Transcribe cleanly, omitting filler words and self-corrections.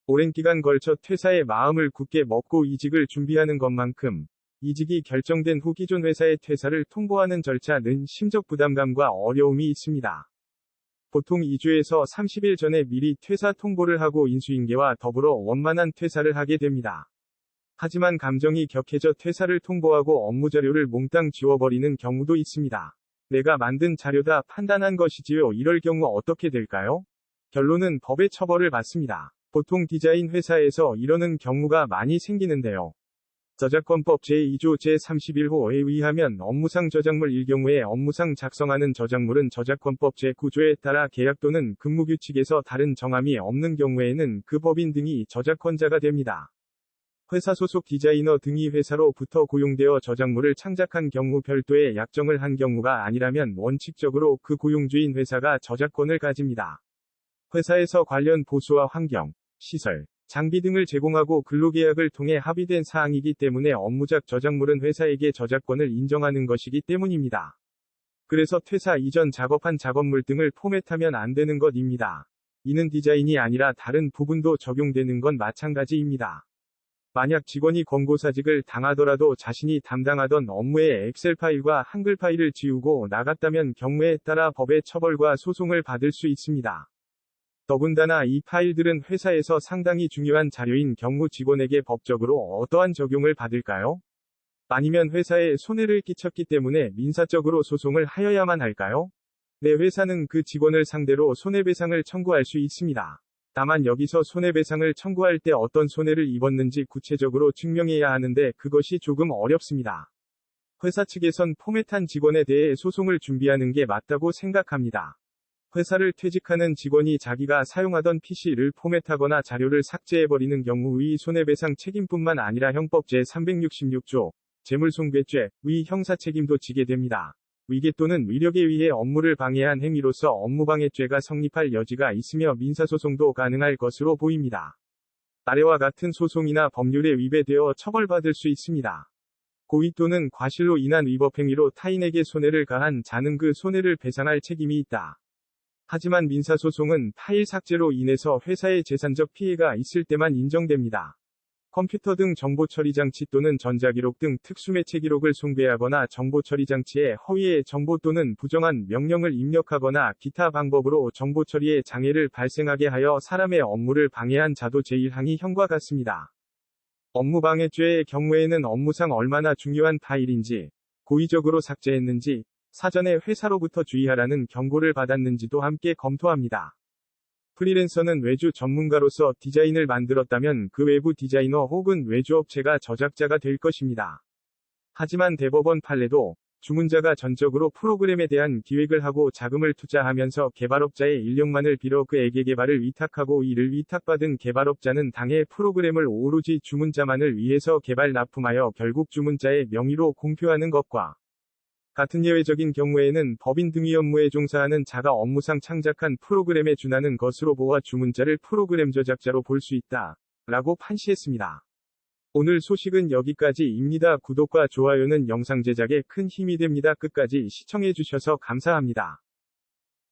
오랜 기간 걸쳐 퇴사의 마음을 굳게 먹고 이직을 준비하는 것만큼 이직이 결정된 후 기존 회사의 퇴사를 통보하는 절차는 심적 부담감과 어려움이 있습니다. 보통 2주에서 30일 전에 미리 퇴사 통보를 하고 인수인계와 더불어 원만한 퇴사를 하게 됩니다. 하지만 감정이 격해져 퇴사를 통보하고 업무 자료를 몽땅 지워버리는 경우도 있습니다. 내가 만든 자료다 판단한 것이지요. 이럴 경우 어떻게 될까요? 결론은 법의 처벌을 받습니다. 보통 디자인 회사에서 이러는 경우가 많이 생기는데요. 저작권법 제2조 제31호에 의하면 업무상 저작물일 경우에 업무상 작성하는 저작물은 저작권법 제9조에 따라 계약 또는 근무규칙에서 다른 정함이 없는 경우에는 그 법인 등이 저작권자가 됩니다. 회사 소속 디자이너 등이 회사로부터 고용되어 저작물을 창작한 경우 별도의 약정을 한 경우가 아니라면 원칙적으로 그 고용주인 회사가 저작권을 가집니다. 회사에서 관련 보수와 환경, 시설, 장비 등을 제공하고 근로계약을 통해 합의된 사항이기 때문에 업무작 저작물은 회사에게 저작권을 인정하는 것이기 때문입니다. 그래서 퇴사 이전 작업한 작업물 등을 포맷하면 안 되는 것입니다. 이는 디자인이 아니라 다른 부분도 적용되는 건 마찬가지입니다. 만약 직원이 권고사직을 당하더라도 자신이 담당하던 업무의 엑셀 파일과 한글 파일을 지우고 나갔다면 경우에 따라 법의 처벌과 소송을 받을 수 있습니다. 더군다나 이 파일들은 회사에서 상당히 중요한 자료인 경우 직원에게 법적으로 어떠한 적용을 받을까요? 아니면 회사에 손해를 끼쳤기 때문에 민사적으로 소송을 하여야만 할까요? 내 회사는 그 직원을 상대로 손해배상을 청구할 수 있습니다. 다만 여기서 손해배상을 청구할 때 어떤 손해를 입었는지 구체적으로 증명해야 하는데 그것이 조금 어렵습니다. 회사 측에선 포맷한 직원에 대해 소송을 준비하는 게 맞다고 생각합니다. 회사를 퇴직하는 직원이 자기가 사용하던 PC를 포맷하거나 자료를 삭제해버리는 경우의 손해배상 책임뿐만 아니라 형법 제366조, 재물손괴죄, 의 형사책임도 지게 됩니다. 위계 또는 위력에 의해 업무를 방해한 행위로서 업무방해죄가 성립할 여지가 있으며 민사소송도 가능할 것으로 보입니다. 아래와 같은 소송이나 법률에 위배되어 처벌받을 수 있습니다. 고의 또는 과실로 인한 위법행위로 타인에게 손해를 가한 자는 그 손해를 배상할 책임이 있다. 하지만 민사소송은 파일 삭제로 인해서 회사에 재산적 피해가 있을 때만 인정됩니다. 컴퓨터 등 정보처리장치 또는 전자기록 등 특수매체 기록을 숭배하거나 정보처리장치에 허위의 정보 또는 부정한 명령을 입력하거나 기타 방법으로 정보처리에 장애를 발생하게 하여 사람의 업무를 방해한 자도 제1항이 형과 같습니다. 업무방해죄의 경우에는 업무상 얼마나 중요한 파일인지, 고의적으로 삭제했는지, 사전에 회사로부터 주의하라는 경고를 받았는지도 함께 검토합니다. 프리랜서는 외주 전문가로서 디자인을 만들었다면 그 외부 디자이너 혹은 외주업체가 저작자가 될 것입니다. 하지만 대법원 판례도 주문자가 전적으로 프로그램에 대한 기획을 하고 자금을 투자하면서 개발업자의 인력만을 빌어 그에게 개발을 위탁하고 이를 위탁받은 개발업자는 당해 프로그램을 오로지 주문자만을 위해서 개발 납품하여 결국 주문자의 명의로 공표하는 것과 같은 예외적인 경우에는 법인 등의 업무에 종사하는 자가 업무상 창작한 프로그램에 준하는 것으로 보아 주문자를 프로그램 저작자로 볼 수 있다. 라고 판시했습니다. 오늘 소식은 여기까지입니다. 구독과 좋아요는 영상 제작에 큰 힘이 됩니다. 끝까지 시청해주셔서 감사합니다.